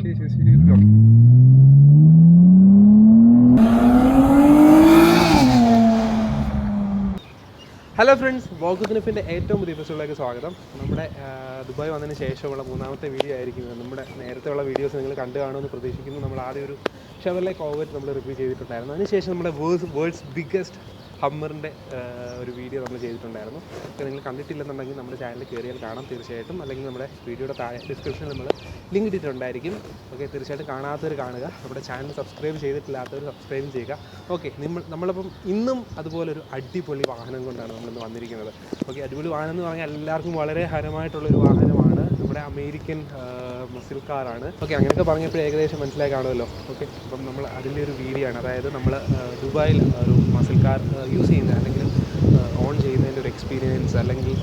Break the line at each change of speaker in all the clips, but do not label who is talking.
Hello friends, വോക്കുസിനിഫിൻ്റെ ഏറ്റവും പുതിയ എപ്പിസോഡിലേക്ക് സ്വാഗതം. നമ്മുടെ ദുബായ് വന്നതിന് ശേഷമുള്ള മൂന്നാമത്തെ വീഡിയോ ആയിരിക്കും. നമ്മുടെ നേരത്തെയുള്ള വീഡിയോസ് നിങ്ങൾ കണ്ടു കാണുമെന്ന് പ്രതീക്ഷിക്കുന്നു. നമ്മൾ ആദ്യം ഒരു ഷെവർലെ കോർവെറ്റ് നമ്മൾ റിവ്യൂ ചെയ്തിട്ടുണ്ടായിരുന്നു. അതിനുശേഷം നമ്മുടെ വേൾഡ്സ് ബിഗ്ഗസ്റ്റ് ഹമ്മറിൻ്റെ ഒരു വീഡിയോ നമ്മൾ ചെയ്തിട്ടുണ്ടായിരുന്നു. അപ്പോൾ നിങ്ങൾ കണ്ടിട്ടില്ലെന്നുണ്ടെങ്കിൽ നമ്മുടെ ചാനലിൽ കയറിയാൽ കാണാം തീർച്ചയായിട്ടും. അല്ലെങ്കിൽ നമ്മുടെ വീഡിയോയുടെ താഴെ ഡിസ്ക്രിപ്ഷനിൽ നമ്മൾ ലിങ്ക് ഇട്ടിട്ടുണ്ടായിരിക്കും. ഓക്കെ, തീർച്ചയായിട്ടും കാണാത്തവർ കാണുക. നമ്മുടെ ചാനൽ സബ്സ്ക്രൈബ് ചെയ്തിട്ടില്ലാത്തവർ സബ്സ്ക്രൈബ് ചെയ്യുക. ഓക്കെ, നമ്മളപ്പം ഇന്നും അതുപോലൊരു അടിപൊളി വാഹനം കൊണ്ടാണ് നമ്മളിന്ന് വന്നിരിക്കുന്നത്. ഓക്കെ, അടിപൊളി വാഹനം എന്ന് പറഞ്ഞാൽ എല്ലാവർക്കും വളരെ ഹരമായിട്ടുള്ളൊരു വാഹനമാണ്. നമ്മുടെ അമേരിക്കൻ മസിൽ കാറാണ്. ഓക്കെ, അങ്ങനെയൊക്കെ പറഞ്ഞപ്പോൾ ഏകദേശം മനസ്സിലായി കാണുമല്ലോ. ഓക്കെ, അപ്പം നമ്മൾ അതിൻ്റെ ഒരു വീഡിയോ ആണ്. അതായത് നമ്മൾ ദുബായിൽ ഒരു മസിൽ കാർ യൂസ് ചെയ്യുന്നത് അല്ലെങ്കിൽ ഓൺ ചെയ്യുന്നതിൻ്റെ ഒരു എക്സ്പീരിയൻസ്, അല്ലെങ്കിൽ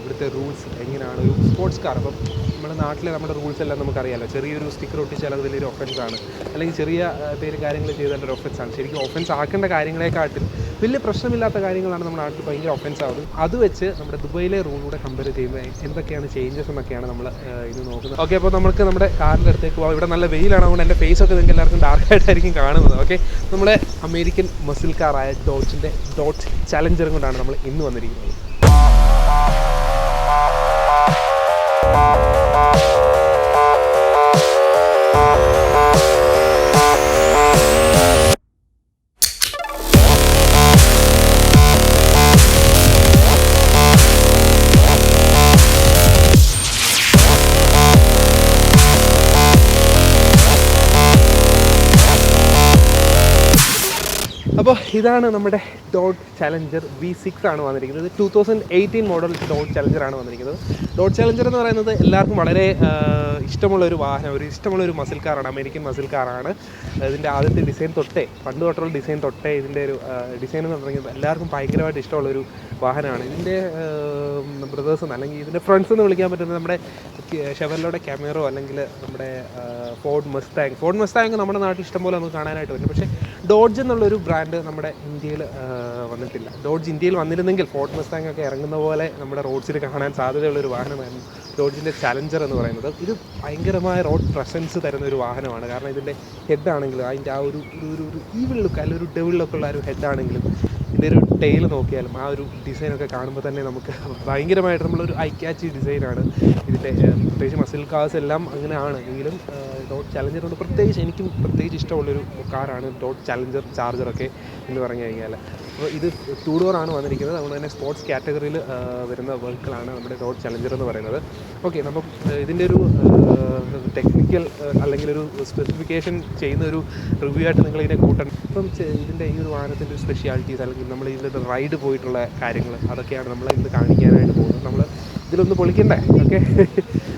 ഇവിടുത്തെ റൂൾസ് എങ്ങനെയാണ് ഒരു സ്പോർട്സ് കാർ. അപ്പം നമ്മുടെ നാട്ടിലെ നമ്മുടെ റൂൾസ് എല്ലാം നമുക്കറിയാമല്ലോ. ചെറിയൊരു സ്റ്റിക്കർ ഒട്ടിച്ചാൽ അത് വലിയൊരു ഒഫൻസാണ്, അല്ലെങ്കിൽ ചെറിയ പേര് കാര്യങ്ങൾ ചെയ്താൽ ഒരു ഒഫൻസാണ്. ശരിക്കും ഒഫൻസ് ആക്കേണ്ട കാര്യങ്ങളെക്കാട്ടിൽ വലിയ പ്രശ്നമില്ലാത്ത കാര്യങ്ങളാണ് നമ്മുടെ നാട്ടിൽ ഭയങ്കര ഒഫൻസ് ആവുന്നത്. അത് വെച്ച് നമ്മുടെ ദുബായിലെ റൂളിലൂടെ കമ്പയർ ചെയ്യുമ്പോൾ എന്തൊക്കെയാണ് ചേഞ്ചസ് എന്നൊക്കെയാണ് നമ്മൾ ഇത് നോക്കുന്നത്. ഓക്കെ, അപ്പോൾ നമുക്ക് നമ്മുടെ കാറിൻ്റെ അടുത്തേക്ക് പോകാം. ഇവിടെ നല്ല വെയിലാണ്, അതുകൊണ്ട് എൻ്റെ ഫേസൊക്കെ നിങ്ങൾക്ക് എല്ലാവർക്കും ഡാർക്കായിട്ടായിരിക്കും കാണുന്നത്. ഓക്കെ, നമ്മുടെ അമേരിക്കൻ മസിൽ കാറായ ഡോഡ്ജിൻ്റെ ഡോഡ്ജ് ചലഞ്ചറും കൊണ്ടാണ് നമ്മൾ ഇന്ന് വന്നിരിക്കുന്നത്. അപ്പോൾ ഇതാണ് നമ്മുടെ ഡോഡ്ജ് ചലഞ്ചർ V6 ആണ് വന്നിരിക്കുന്നത്. 2018 മോഡൽ ഡോഡ്ജ് ചലഞ്ചറാണ് വന്നിരിക്കുന്നത്. ഡോഡ്ജ് ചലഞ്ചർ എന്ന് പറയുന്നത് എല്ലാവർക്കും വളരെ ഇഷ്ടമുള്ളൊരു വാഹനം, ഇഷ്ടമുള്ളൊരു മസിൽ കാറാണ്, അമേരിക്കൻ മസിൽ കാറാണ്. ഇതിൻ്റെ ആദ്യത്തെ ഡിസൈൻ തൊട്ടേ, പണ്ട് തൊട്ടുള്ള ഡിസൈൻ തൊട്ടേ ഇതിൻ്റെ ഒരു ഡിസൈൻ എന്ന് പറയുന്നത് എല്ലാവർക്കും ഭയങ്കരമായിട്ട് ഇഷ്ടമുള്ളൊരു വാഹനമാണ്. ഇതിൻ്റെ ബ്രദേഴ്സ് എന്ന്, അല്ലെങ്കിൽ ഇതിൻ്റെ ഫ്രണ്ട്സ് എന്ന് വിളിക്കാൻ പറ്റുന്നത് നമ്മുടെ ഷെവർലയുടെ ക്യാമറോ അല്ലെങ്കിൽ നമ്മുടെ ഫോർഡ് മസ്താങ് നമ്മുടെ നാട്ടിൽ ഇഷ്ടംപോലെ നമുക്ക് കാണാനായിട്ട് പറ്റും. പക്ഷേ ഡോഡ്ജ് എന്നുള്ളൊരു ബ്രാൻഡ് നമ്മുടെ ഇന്ത്യയിൽ വന്നിട്ടില്ല. ഡോഡ്ജ് ഇന്ത്യയിൽ വന്നിരുന്നെങ്കിൽ ഫോർഡ് മസ്താങ് ഒക്കെ ഇറങ്ങുന്ന പോലെ നമ്മുടെ റോഡ്സിൽ കാണാൻ സാധ്യതയുള്ളൊരു വാഹനമായിരുന്നു ഡോഡ്ജിൻ്റെ ചലഞ്ചർ എന്ന് പറയുന്നത്. ഇത് ഭയങ്കരമായ റോഡ് പ്രസൻസ് തരുന്ന ഒരു വാഹനമാണ്. കാരണം ഇതിൻ്റെ ഹെഡാണെങ്കിലും അതിൻ്റെ ആ ഒരു ഈവിൾ ലുക്ക്, അല്ലെങ്കിൽ ഒരു ഡെവിൾ ലുക്ക് ഉള്ള ഒരു ഹെഡാണെങ്കിലും ഇതിൻ്റെ ഒരു ടെയിൽ നോക്കിയാലും ആ ഒരു ഡിസൈനൊക്കെ കാണുമ്പോൾ തന്നെ നമുക്ക് ഭയങ്കരമായിട്ട് നമ്മളൊരു ഐ ക്യാച്ചി ഡിസൈനാണ് ഇതിൻ്റെ. പ്രത്യേകിച്ച് മസിൽ കാർസ് എല്ലാം അങ്ങനെയാണ് എങ്കിലും ഡോഡ്ജ് ചലഞ്ചർ കൊണ്ട് എനിക്കും പ്രത്യേകിച്ച് ഇഷ്ടമുള്ളൊരു കാറാണ് ഡോഡ്ജ് ചലഞ്ചർ ചാർജറൊക്കെ എന്ന് പറഞ്ഞു കഴിഞ്ഞാൽ. അപ്പോൾ ഇത് 2 ഡോറാണ് വന്നിരിക്കുന്നത്. അതുകൊണ്ട് തന്നെ സ്പോർട്സ് കാറ്റഗറിയിൽ വരുന്ന വെഹിക്കിളാണ് നമ്മുടെ ഡോഡ്ജ് ചലഞ്ചർ എന്ന് പറയുന്നത്. ഓക്കെ, അപ്പം ഇതിൻ്റെ ഒരു ടെക്നിക്കൽ അല്ലെങ്കിൽ ഒരു സ്പെസിഫിക്കേഷൻ ചെയ്യുന്ന ഒരു റിവ്യൂ ആയിട്ട് നിങ്ങളിതിനെ കൂട്ടണം. ഇപ്പം ഇതിൻ്റെ ഈ ഒരു വാഹനത്തിൻ്റെ ഒരു സ്പെഷ്യാലിറ്റീസ്, അല്ലെങ്കിൽ നമ്മൾ ഇതിൻ്റെ റൈഡ് പോയിട്ടുള്ള കാര്യങ്ങൾ, അതൊക്കെയാണ് നമ്മൾ ഇന്ന് കാണിക്കാനായിട്ട് പോകുന്നത്. നമ്മൾ ഇതിലൊന്ന് പൊളിക്കണ്ടേ? ഓക്കെ,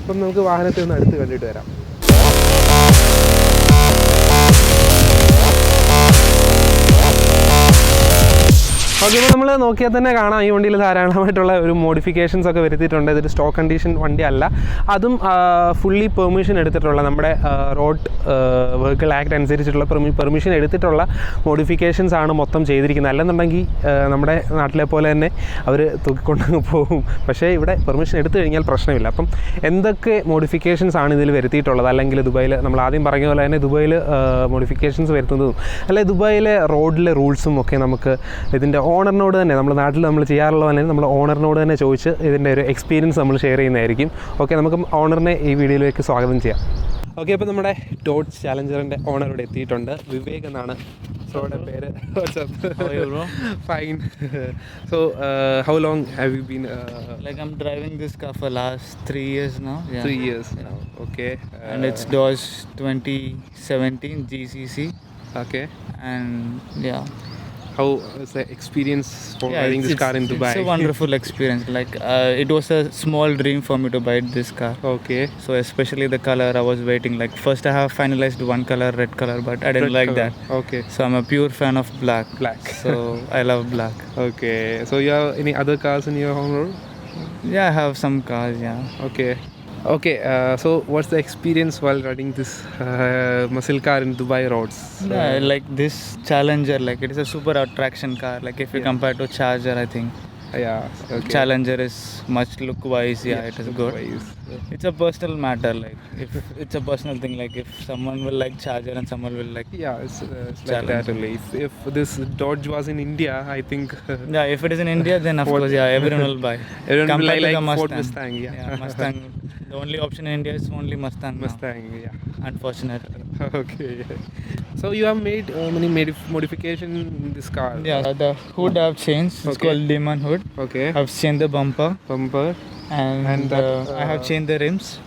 അപ്പം നമുക്ക് വാഹനത്തെ ഒന്ന് അടുത്ത് കണ്ടിട്ട് വരാം. ഓക്കെ, ഇപ്പോൾ നമ്മൾ നോക്കിയാൽ തന്നെ കാണാം ഈ വണ്ടിയിൽ ധാരാളമായിട്ടുള്ള ഒരു മോഡിഫിക്കേഷൻസ് ഒക്കെ വരുത്തിയിട്ടുണ്ട്. ഇതൊരു സ്റ്റോക്ക് കണ്ടീഷൻ വണ്ടി അല്ല, അതും ഫുള്ളി പെർമിഷൻ എടുത്തിട്ടുള്ള, നമ്മുടെ റോഡ് വെഹിക്കിൾ ആക്ട് അനുസരിച്ചിട്ടുള്ള പെർമിഷൻ എടുത്തിട്ടുള്ള മോഡിഫിക്കേഷൻസ് ആണ് മൊത്തം ചെയ്തിരിക്കുന്നത്. അല്ലെന്നുണ്ടെങ്കിൽ നമ്മുടെ നാട്ടിലെ പോലെ തന്നെ അവർ തൂക്കിക്കൊണ്ടങ്ങ് പോകും. പക്ഷേ ഇവിടെ പെർമിഷൻ എടുത്തു കഴിഞ്ഞാൽ പ്രശ്നമില്ല. അപ്പം എന്തൊക്കെ മോഡിഫിക്കേഷൻസ് ആണ് ഇതിൽ വരുത്തിയിട്ടുള്ളത്, അല്ലെങ്കിൽ ദുബായിൽ നമ്മൾ ആദ്യം പറഞ്ഞ പോലെ തന്നെ ദുബായിൽ മോഡിഫിക്കേഷൻസ് വരുത്തുന്നതും അല്ലെങ്കിൽ ദുബായിലെ റോഡിലെ റൂൾസും ഒക്കെ നമുക്ക് ഇതിൻ്റെ ഓണറിനോട് തന്നെ, നമ്മുടെ നാട്ടിൽ നമ്മൾ ചെയ്യാറുള്ളത് തന്നെ നമ്മൾ ഓണറിനോട് തന്നെ ചോദിച്ച് ഇതിൻ്റെ ഒരു എക്സ്പീരിയൻസ് നമ്മൾ ഷെയർ ചെയ്യുന്നതായിരിക്കും. ഓക്കെ, നമുക്ക് ഓണറിനെ ഈ വീഡിയോയിലേക്ക് സ്വാഗതം ചെയ്യാം. ഓക്കെ, അപ്പോൾ നമ്മുടെ ഡോഡ്ജ് ചാലഞ്ചറിൻ്റെ ഓണർ ഇവിടെ എത്തിയിട്ടുണ്ട്. വിവേക് എന്നാണ് സോയുടെ പേര്. Fine. So how long have you been
I'm driving this car for last 3 years now.
3 years now. Okay.
And it's Dodge 2017 GCC.
Okay.
And yeah.
How was the experience for riding this car in Dubai?
It's a wonderful experience. Like it was a small dream for me to buy this car.
Okay.
So especially the color, I was waiting. Like first I have finalized one color, red color, but I didn't like that.
Okay.
So I'm a pure fan of black. So I love black.
Okay. So you have any other cars in your home road?
Yeah, I have some cars. Yeah.
Okay, so what's the experience while riding this muscle car in Dubai roads?
Yeah, like this Challenger, like it is a super attraction car. Like if you compare to Charger, I think
yeah, okay.
Challenger is much look-wise. Yeah, it is good.
Wise.
It's a personal matter. Like if it's a personal thing. Like if someone will like Charger and someone will like.
Yeah, it's like that only. If this Dodge was in India, I think
Yeah, if it is in India, then of
What-
course, yeah, everyone will buy.
everyone will
Compared to
like
the Mustang.
Ford Mustang. Yeah,
Mustang. The only option in India is only Mustang. now,
Mustang. Yeah.
Unfortunately.
Okay. So you have made many modification in this car.
Yeah, the hood I've changed. It's
Okay.
called Demon hood.
Okay.
I've changed the bumper
Bumper.
and
that,
I have changed the rims.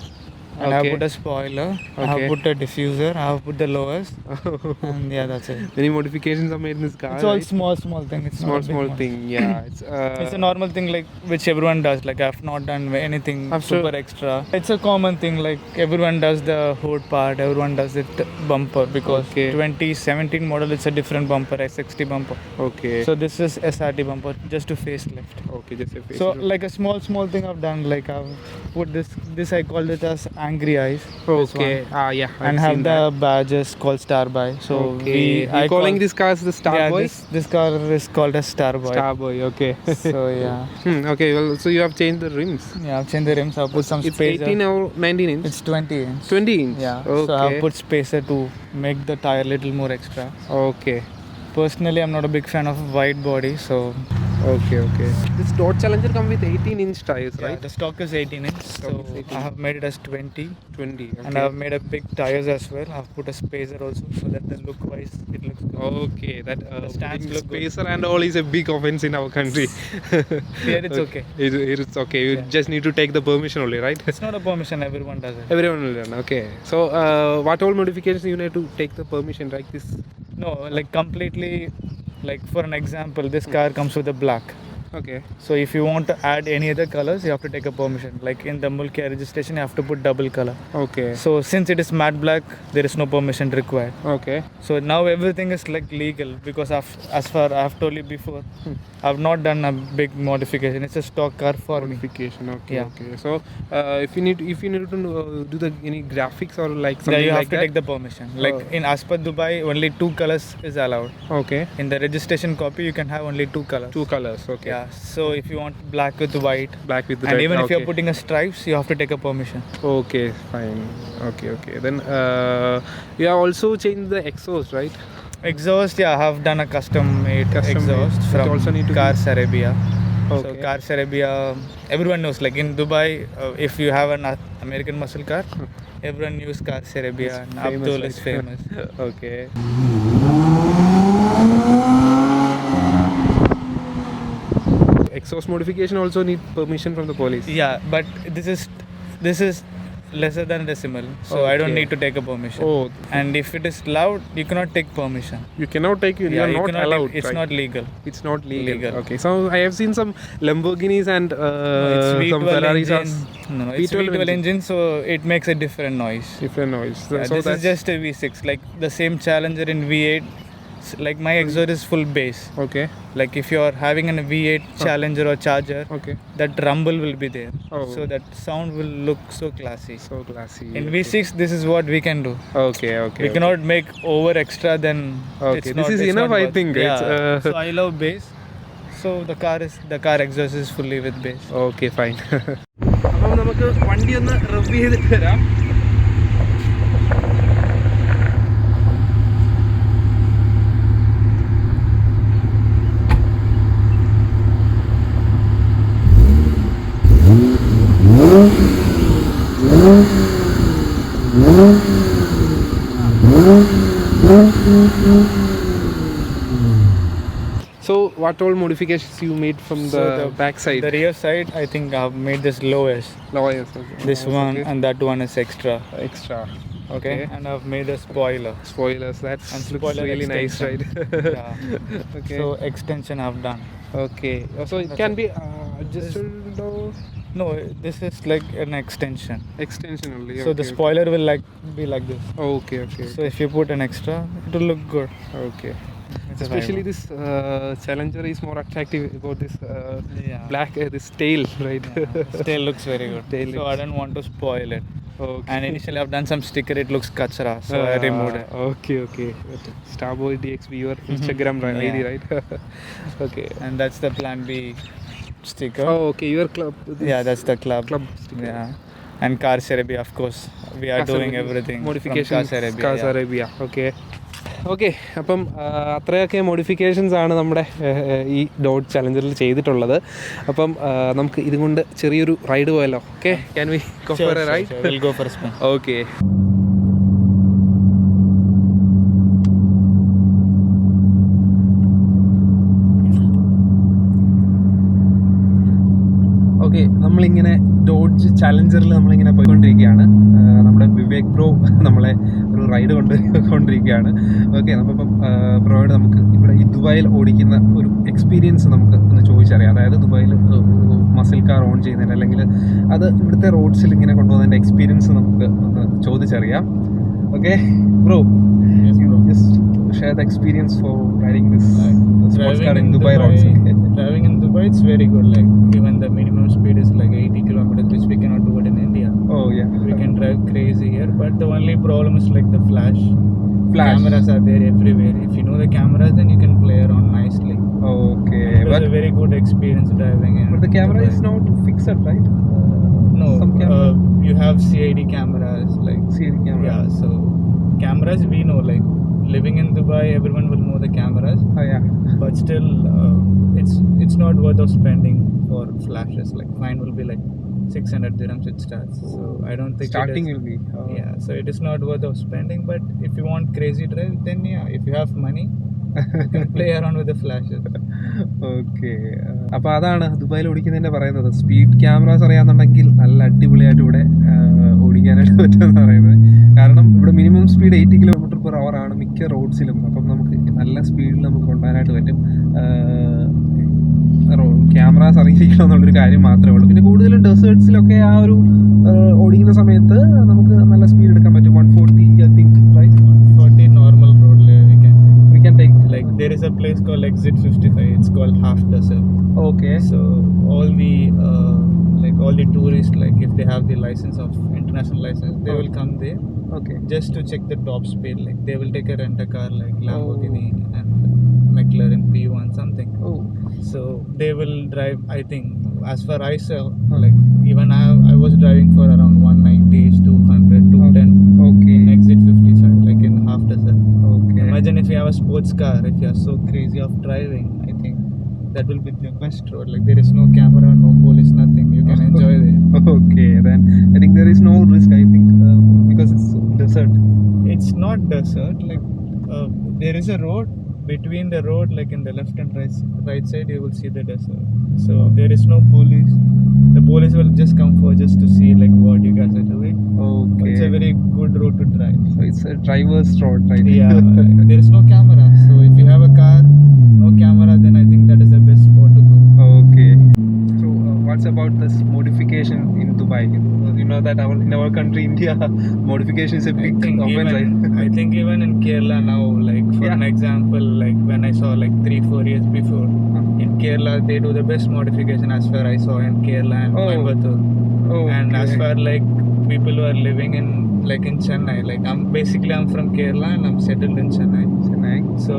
And I have
Okay.
put a spoiler. I have
Okay.
put a diffuser. I have put the lowers. And yeah, that's it.
Many modifications are made in this car.
It's all
right?
small thing. It's not a big
small
one.
thing. Yeah.
It's a normal thing like which everyone does. Like I've not done anything
After-
super extra. It's a common thing. Like everyone does the hood part. Everyone does it bumper because
Okay.
2017 model it's a different bumper, S60 bumper.
Okay.
So this is SRT bumper just to facelift.
Okay, just a face.
So like a small thing I've done. Like I've put this I called it as Angry Eyes. This
Okay.
one.
Yeah. I've
And have
seen
the
that.
badges called Star Boy. So
Okay.
I
You calling
call-
this car as the Star
yeah,
Boy?
This car is called as Star Boy.
Star Boy. Okay.
So yeah.
Okay. Well, so you have changed the rims.
Yeah, I've changed the rims. I've put some
It's
spacer.
18 or 19 inch.
It's 20 inch.
20 inch.
Yeah.
Okay.
So I've put spacer to make the tire little more extra.
Okay.
Personally, I'm not a big fan of wide body, so
Okay. This Dodge Challenger come with 18 inch tires,
yeah,
right?
the stock is 18 inch. So
Stock is 18.
I have made it as 20,
20. Okay.
and I've made a big tires as well. I've put a spacer also, so that the look wise it looks good.
Okay, that
The stands
putting
look good.
spacer and all is a big offense in our country.
Here it's okay.
It's okay. You
Yeah.
just need to take the permission only, right?
It's not a permission. Everyone does it.
Everyone will learn. Okay. So, what all modifications you need to take the permission, like this?
No, like completely. Like for an example, this car comes with a black.
Okay.
So if you want to add any other colors, you have to take a permission. Like in the Mulkia registration, you have to put double color.
Okay.
So since it is matte black, there is no permission required.
Okay.
So now everything is like legal because as far I have told you before, I've not done a big modification. It's a stock car for me.
Modification. Okay.
Yeah.
Okay. So, if you need to do the any graphics or like something
Yeah, you have
like
to
that.
take the permission. Like
Oh.
in as per Dubai, only 2 colors is allowed.
Okay.
In the registration copy, you can have only 2 colors.
2 colors. Okay.
Yeah. So if you want black with white,
Black with the
and
red.
even if you're
okay.
putting a stripes, you have to take a permission.
Okay, fine. Okay. Then you have also changed the exhaust, right?
Exhaust, yeah, I have done a custom made
Custom
exhaust
made. It
from
also need to be-
Cars Arabia. So
Okay.
Cars Arabia, everyone knows. Like in Dubai, if you have an American muscle car, everyone knows Cars Arabia,
It's
and
famous,
Abdul
right?
is famous.
Okay. Exhaust modification also need permission from the police.
Yeah, but this is lesser than decimal, so I don't
Okay.
need to take a permission.
Oh,
And if it is loud, you cannot take permission.
you cannot take. You are
you
not
cannot
allowed.
It's
right?
not legal.
It's not legal.
Legal.
Okay. So I have seen some Lamborghinis and
It's
some
V12
Ferraris
engine.
are
No, it's
V12
V12 engine, so it makes a different noise.
different noise. So,
Yeah,
so
this is
that's
just a V6, like the same Challenger in V8. Like my exhaust is full bass.
okay.
Like if you are having a V8 Challenger or Charger,
Okay.
that rumble will be there.
Oh.
So that sound will look so classy.
So classy.
In
okay.
V6, this is what we can do.
Okay.
We cannot make over extra than.
Okay,
it's
this
not,
is
it's
enough,
not
I
worth-
think.
Yeah.
It's,
So I love bass. So the car exhaust is fully with bass.
Okay fine അപ്പം നമുക്ക് വണ്ടി ഒന്ന് review ചെയ്തിട്ട് വരാം. So what all modifications you made from the,
So
back side?
The rear side, I think I've made this lowest.
Lawyers.
This one
okay.
and that one is extra.
Extra.
Okay. And I've made a spoiler.
Spoilers. That
And
looks
spoiler
really nice, right?
extension. Yeah.
Okay.
So extension I've done.
Okay. So it
That's
can
it.
be adjusted or
No, this is like an extension.
extension only.
So the
okay,
spoiler will like be like this.
Okay. Okay.
So if you put an extra, it will look good.
Okay.
It's a
Especially
vibe.
this Challenger is more attractive about this
Yeah.
black, this tail, right?
Yeah. Tail looks very good.
Tail
so
looks-
I don't want to spoil it.
Okay.
And initially I've done some sticker. It looks kachra, so I removed it.
Okay. Starboy DXB, your Instagram ID,
Yeah.
right? Okay.
And that's the Plan B sticker.
Oh, okay. Your club. this
Yeah, that's the club.
club sticker.
Yeah. And Cars Arabia, of course. We are doing everything.
Modification
from Cars Arabia.
കാസ്
Yeah.
Arabia. Okay അപ്പം അത്രയൊക്കെ modifications ആണ് നമ്മുടെ ഈ dot ചലഞ്ചറിൽ ചെയ്തിട്ടുള്ളത്. അപ്പം നമുക്ക് ഇതും കൊണ്ട് ചെറിയൊരു റൈഡ് പോയല്ലോ. Okay, can we go for A ride?
Sure. We'll go for a spin.
Okay. Okay, നമ്മളിങ്ങനെ ഡോഡ്ജ് ചാലഞ്ചറിൽ നമ്മളിങ്ങനെ പോയിക്കൊണ്ടിരിക്കുകയാണ്. നമ്മുടെ വിവേക് ബ്രോ നമ്മളെ ഒരു റൈഡ് കൊണ്ടിരിക്കുകയാണ്. ഓക്കെ, നമ്മളിപ്പം ബ്രോയോട് നമുക്ക് ഇവിടെ ഈ ദുബായിൽ ഓടിക്കുന്ന ഒരു എക്സ്പീരിയൻസ് നമുക്ക് ഒന്ന് ചോദിച്ചറിയാം. അതായത് ദുബായിൽ മസിൽ കാർ ഓൺ ചെയ്യുന്നതിന് അല്ലെങ്കിൽ അത് ഇവിടുത്തെ റോഡ്സിൽ ഇങ്ങനെ കൊണ്ടുപോകുന്നതിൻ്റെ എക്സ്പീരിയൻസ് നമുക്ക് ഒന്ന് ചോദിച്ചറിയാം. Okay bro,
Yes, bro.
just share the experience for riding this sports car in Dubai roads.
Driving in Dubai, it's very good. Like even the minimum speed is like 80 kilometers, which we cannot do it in India.
Oh yeah.
We can drive crazy here, but the only problem is like the flash. Cameras are there everywhere. If you know the cameras, then you can play around nicely.
Okay,
It was a very good experience driving in
but the camera
Dubai.
is not fixed, right?
No,
some camera-
you have CID cameras, like
See the camera.
yeah. So cameras, we know, like living in Dubai, everyone will know the cameras,
Oh yeah.
but still, it's not worth of spending for flashes. Like fine will be like 600 dirhams it starts. So I don't think
Starting
it is,
will be.
yeah. So it is not worth of spending. But if you want crazy drive, then yeah, if you have money, you can play around with the flashes.
Okay, അപ്പോൾ അതാണ് ദുബായിൽ ഓടിക്കുന്നതിൻ്റെ പറയുന്നത്. Speed cameras അറിയാമെന്നുണ്ടെങ്കിൽ നല്ല അടിപൊളിയായിട്ട് ഇവിടെ ഓടിക്കാനായിട്ട് പറ്റുമെന്ന് പറയുന്നത്. കാരണം ഇവിടെ മിനിമം സ്പീഡ് 80 km/h ആണ് മിക്ക റോഡ്സിലും. അപ്പം നമുക്ക് നല്ല സ്പീഡിൽ നമുക്ക് കൊണ്ടുപോകാനായിട്ട് പറ്റും. ക്യാമറാസ് അറിയിക്കണം എന്നുള്ളൊരു കാര്യം മാത്രമേ ഉള്ളൂ. പിന്നെ കൂടുതലും ഡെസേർട്സിലൊക്കെ ആ ഒരു ഓടിക്കുന്ന സമയത്ത് നമുക്ക് നല്ല സ്പീഡ് എടുക്കാൻ പറ്റും. 140 I think, right?
140 normal road
We can take.
like there is a place called Exit 55. It's called Half Desert.
Okay.
So all the all the tourists, like if they have the license of international license, they will come there
Okay.
just to check the top speed. Like they will take a rent a car like Lamborghini and McLaren P1 something.
Oh.
So they will drive. I think as far I saw, like even I was driving for around 190, 200, 210
Okay.
in Exit 55, like in Half Desert.
Okay.
Imagine if you have a sports car, if you are so crazy of driving, I think that will be the best road. Like there is no camera, no police, nothing. You can enjoy there.
Okay, then I think there is no risk. I think because it's desert.
It's not desert. Like there is a road. Between the road, like in the left and right side, you will see the desert. So there is no police. The police will just come for just to see like what you guys are doing.
Okay.
It's a very good road to drive.
So it's a driver's road, right?
Yeah, there is no camera. So if you have a car, no camera, then I think that is the best spot to go.
Okay. So what's about this modification in Dubai? You know that in our country, India, modification is a big offense, right?
I think even in Kerala now, like for an example, like when I saw like 3-4 years before, in Kerala they do the best modification as far I saw in Kerala and Coimbatore. And as far like people who are living in like in Chennai, like I'm from Kerala and I'm settled in Chennai. So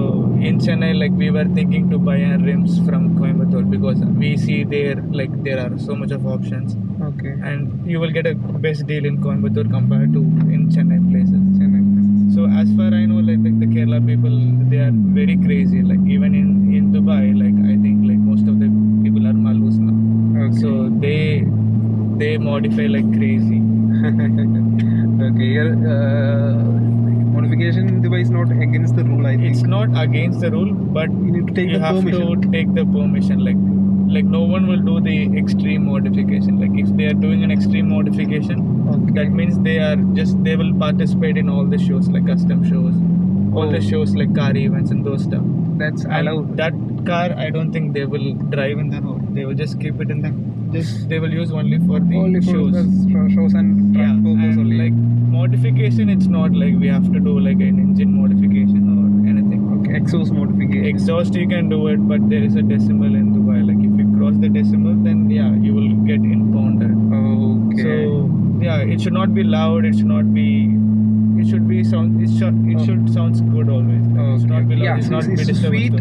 in Chennai, like we were thinking to buy rims from Coimbatore because we see there like there are so much of options.
Okay.
And you will get a best deal in Coimbatore compared to in Chennai places. So as far I know, like the Kerala people, they are very crazy. Like even in Dubai, like I think like most of the people are malus now.
Okay.
So they modify like crazy.
Okay. Here, modification in Dubai is not against the rule. I think
It's not against the rule, but
you need to take
you
the
have
permission.
to take the permission. Like no one will do the extreme modification. Like if they are doing an extreme modification,
Okay.
that means they will participate in all the shows, like custom shows, all the shows like car events and those stuff.
That's
And
allowed.
that car, I don't think they will drive in the road. They will just keep it in the they will use only for the
Only for
shows.
the shows and track
Yeah,
purpose
and
only.
like modification, it's not like we have to do like an engine modification or anything.
Okay. Exhaust modification.
Exhaust you can do it, but there is a decimal in Dubai. Like if you cross the decimal, then yeah, you will get impounded.
Okay.
So yeah, it should not be loud. It should not be. It should be sound. It should sounds good always. Like, it should not be loud.
Yeah,
it should not be
it's
disturbance.
sweet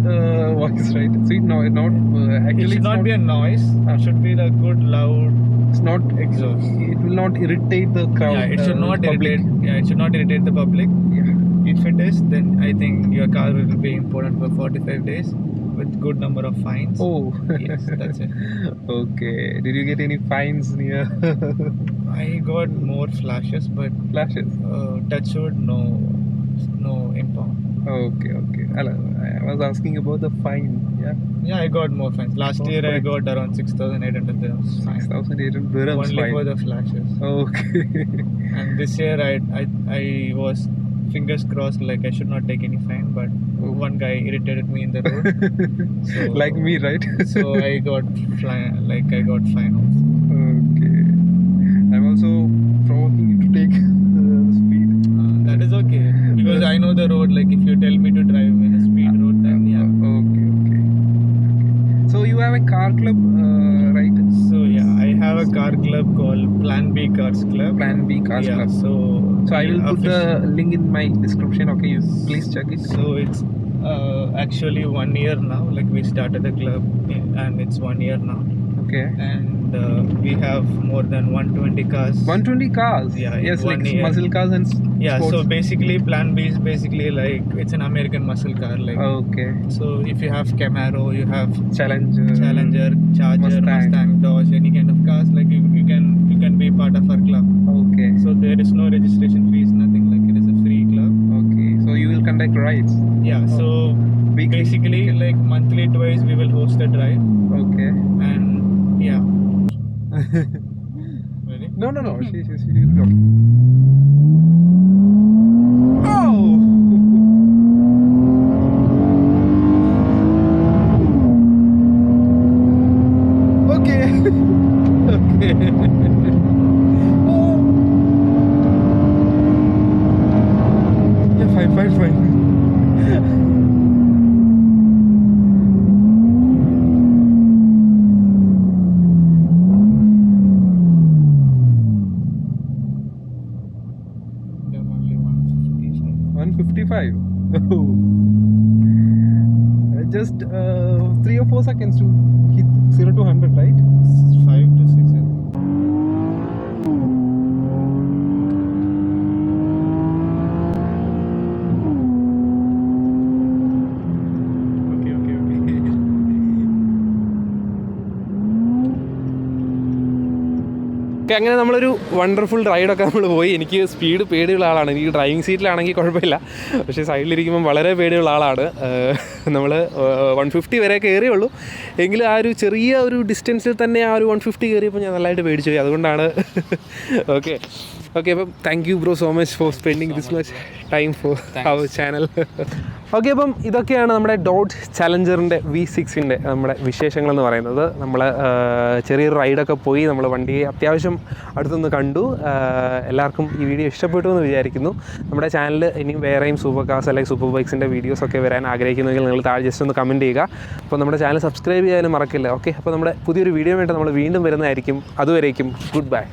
voice, right? Sweet, no, not
It
actually.
should
it's
not be a noise. It should be the good loud
It's not.
exhaust.
It will not irritate the crowd.
Yeah, it should not
public.
irritate. Yeah, it should not irritate the public.
Yeah.
If it is, then I think your car will be impounded for 45 days with good number of fines.
Oh.
Yes, that's it.
Okay. Did you get any fines near
I got more flashes, but
flashes?
touch wood, no impound.
Okay. I was asking about the fine. Yeah.
Yeah, I got more fines. Last
More
year I
fines.
got around 6,800 dirhams fine.
6,800 dirhams
Only
fine.
for the flashes.
Okay.
And this year I was fingers crossed, like I should not take any fine, but one guy irritated me in the road. So,
Like me, right?
So I got fine also.
Okay. I'm also provoking you to take the speed.
That is okay because I know the road. Like if you tell me to drive in a speed road, then yeah.
Okay. So you have a car club, right?
So yeah, I have a car club called Plan B Cars Club.
Plan B Cars
Yeah,
Club.
so
I will put the link in my description. Okay, you please check it.
So it's actually 1 year now. Like we started the club and it's 1 year now.
Okay.
And we have more than 120 cars.
120 cars.
Yeah, in
Yes, like
1 year.
muscle cars and
Yeah,
sports.
so basically Plan B is basically like it's an American muscle car. Like
Okay.
so if you have Camaro, you have
Challenger,
Charger, Mustang, Dodge, any kind of cars, like you can be part of our club.
Okay.
So there is no registration fees, nothing. Like it is a free club.
Okay. So you will conduct rides.
Yeah. So
Weekly?
basically, like monthly twice, we will host a drive,
Okay.
and yeah. Ready?
No. She will go. Oh. Okay. Okay. Oh. Yeah, fine.
Then only 155.
155. Oh. Just 3 or 4 seconds to hit 0 to 100, right?
5 to 6. Okay.
അങ്ങനെ നമ്മളൊരു wonderful റൈഡൊക്കെ നമ്മൾ പോയി. എനിക്ക് speed പേടിയുള്ള ആളാണ്. എനിക്ക് driving സീറ്റിലാണെങ്കിൽ കുഴപ്പമില്ല, പക്ഷേ സൈഡിലിരിക്കുമ്പം വളരെ പേടിയുള്ള ആളാണ്. നമ്മൾ 150 വരെ കയറിയുള്ളൂ, എങ്കിലും ആ ഒരു ചെറിയ ഒരു ഡിസ്റ്റൻസിൽ തന്നെ ആ ഒരു 150 കയറിയപ്പോൾ ഞാൻ നല്ലതായിട്ട് പേടിച്ചു പോയി. അതുകൊണ്ടാണ്. ഓക്കെ അപ്പം thank you bro so much for spending this much time for our channel. Okay, അപ്പം ഇതൊക്കെയാണ് നമ്മുടെ ഡോഡ്ജ് ചാലഞ്ചറിൻ്റെ V6-ൻ്റെ നമ്മുടെ വിശേഷങ്ങളെന്ന് പറയുന്നത്. നമ്മൾ ചെറിയൊരു റൈഡൊക്കെ പോയി, നമ്മൾ വണ്ടിയെ അത്യാവശ്യം അടുത്തുനിന്ന് കണ്ടു. എല്ലാവർക്കും ഈ വീഡിയോ ഇഷ്ടപ്പെട്ടു എന്ന് വിചാരിക്കുന്നു. നമ്മുടെ ചാനലിൽ ഇനിയും വേറെയും സൂപ്പർ കാർസ് അല്ലെങ്കിൽ സൂപ്പർ ബൈക്സിൻ്റെ വീഡിയോസൊക്കെ വരാൻ ആഗ്രഹിക്കുന്നെങ്കിൽ നിങ്ങൾ താഴെ ജസ്റ്റ് ഒന്ന് കമൻറ്റ് ചെയ്യുക. അപ്പോൾ നമ്മുടെ ചാനൽ സബ്സ്ക്രൈബ് ചെയ്യാനും മറക്കില്ല. ഓക്കെ, അപ്പോൾ നമ്മുടെ പുതിയൊരു വീഡിയോ വേണ്ടി നമ്മൾ വീണ്ടും വരുന്നതായിരിക്കും. അതുവരേക്കും ഗുഡ് ബൈ.